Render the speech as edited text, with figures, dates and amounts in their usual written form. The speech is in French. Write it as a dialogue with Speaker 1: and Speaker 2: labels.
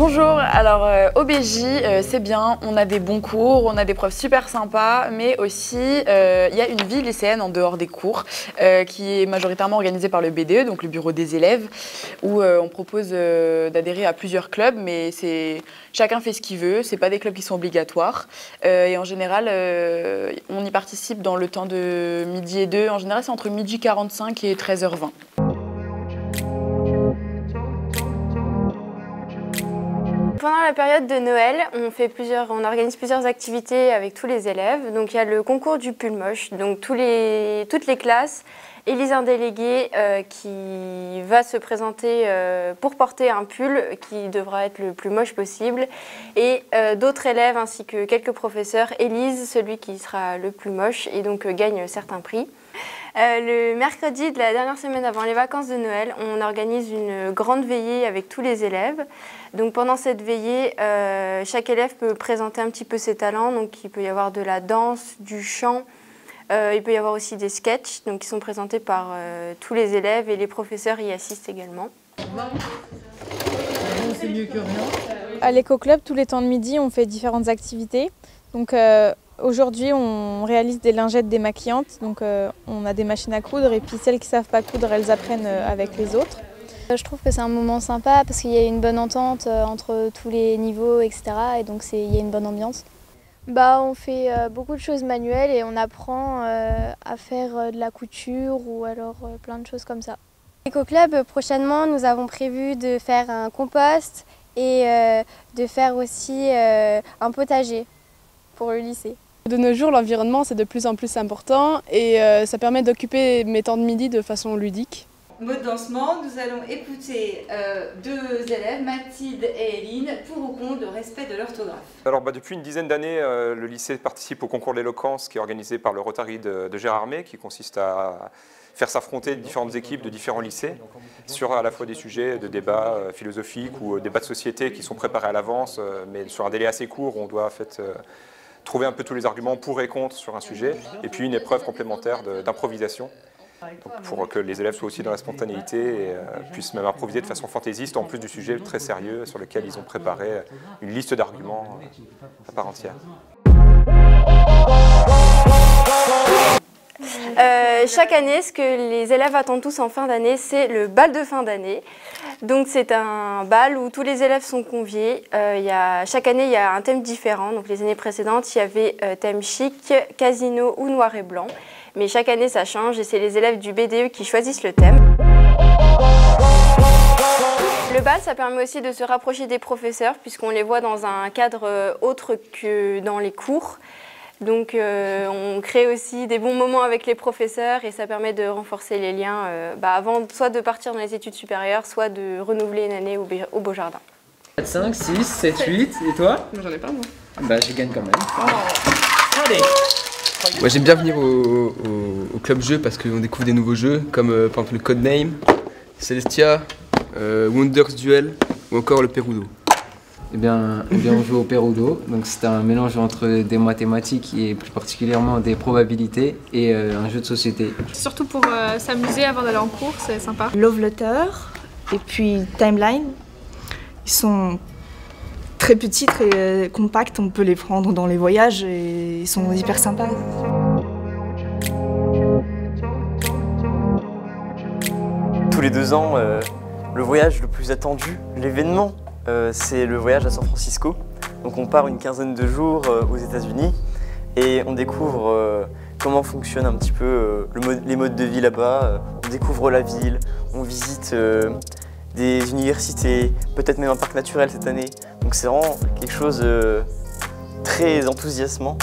Speaker 1: Bonjour, alors au BJ c'est bien, on a des bons cours, on a des profs super sympas, mais aussi il y a une vie lycéenne en dehors des cours qui est majoritairement organisée par le BDE, donc le bureau des élèves, où on propose d'adhérer à plusieurs clubs, mais chacun fait ce qu'il veut, c'est pas des clubs qui sont obligatoires. Et en général, on y participe dans le temps de midi et 2, en général c'est entre midi 45 et 13h20.
Speaker 2: Pendant la période de Noël, on organise plusieurs activités avec tous les élèves. Donc il y a le concours du pull moche. Donc toutes les classes élisent un délégué qui va se présenter pour porter un pull qui devra être le plus moche possible. Et d'autres élèves ainsi que quelques professeurs élisent celui qui sera le plus moche et donc gagnent certains prix. Le mercredi de la dernière semaine avant les vacances de Noël, on organise une grande veillée avec tous les élèves. Donc pendant cette veillée, chaque élève peut présenter un petit peu ses talents. Donc il peut y avoir de la danse, du chant, il peut y avoir aussi des sketchs donc, qui sont présentés par tous les élèves et les professeurs y assistent également.
Speaker 3: C'est mieux que rien.
Speaker 4: À l'éco-club, tous les temps de midi, on fait différentes activités. Donc aujourd'hui, on réalise des lingettes démaquillantes. Donc on a des machines à coudre et puis celles qui ne savent pas coudre, elles apprennent avec les autres.
Speaker 5: Je trouve que c'est un moment sympa parce qu'il y a une bonne entente entre tous les niveaux, etc. Et donc il y a une bonne ambiance. On fait beaucoup de choses manuelles et on apprend à faire de la couture ou alors plein de choses comme ça. L'éco-club, prochainement, nous avons prévu de faire un compost et de faire aussi un potager pour le lycée.
Speaker 6: De nos jours, l'environnement c'est de plus en plus important et ça permet d'occuper mes temps de midi de façon ludique.
Speaker 7: Mot de lancement, nous allons écouter deux élèves, Mathilde et Eline, pour ou contre le respect de l'orthographe.
Speaker 8: Alors depuis une dizaine d'années, le lycée participe au concours de l'éloquence qui est organisé par le Rotary de Gérardmer, qui consiste à faire s'affronter différentes équipes de différents lycées sur à la fois des sujets de débats philosophiques ou débats de société qui sont préparés à l'avance, mais sur un délai assez court, on doit en fait trouver un peu tous les arguments pour et contre sur un sujet, et puis une épreuve complémentaire d'improvisation. Pour que les élèves soient aussi dans la spontanéité et puissent même improviser de façon fantaisiste, en plus du sujet très sérieux sur lequel ils ont préparé une liste d'arguments à part entière.
Speaker 2: Chaque année, ce que les élèves attendent tous en fin d'année, c'est le bal de fin d'année. Donc c'est un bal où tous les élèves sont conviés. Chaque année, il y a un thème différent. Donc les années précédentes, il y avait thème chic, casino ou noir et blanc. Mais chaque année, ça change et c'est les élèves du BDE qui choisissent le thème. Le bal, ça permet aussi de se rapprocher des professeurs puisqu'on les voit dans un cadre autre que dans les cours. Donc on crée aussi des bons moments avec les professeurs et ça permet de renforcer les liens avant soit de partir dans les études supérieures, soit de renouveler une année au Beau Jardin.
Speaker 3: 4, 5, 6, 7, 8, et toi?
Speaker 6: J'en ai pas moi.
Speaker 3: Je gagne quand même.
Speaker 6: Oh. Allez.
Speaker 9: Moi j'aime bien venir au club jeu parce qu'on découvre des nouveaux jeux comme par exemple le Codename, Celestia, Wonders Duel ou encore le Perudo.
Speaker 10: Eh bien on joue au Perudo, donc c'est un mélange entre des mathématiques et plus particulièrement des probabilités et un jeu de société.
Speaker 4: Surtout pour s'amuser avant d'aller en cours, c'est sympa.
Speaker 11: Love Letter et puis Timeline, ils sont très petits, très compacts, on peut les prendre dans les voyages et ils sont hyper sympas.
Speaker 12: Tous les 2 ans, le voyage le plus attendu, l'événement, c'est le voyage à San Francisco. Donc on part une quinzaine de jours aux États-Unis et on découvre comment fonctionnent un petit peu les modes de vie là-bas. On découvre la ville, on visite des universités, peut-être même un parc naturel cette année. Donc c'est vraiment quelque chose de très enthousiasmant.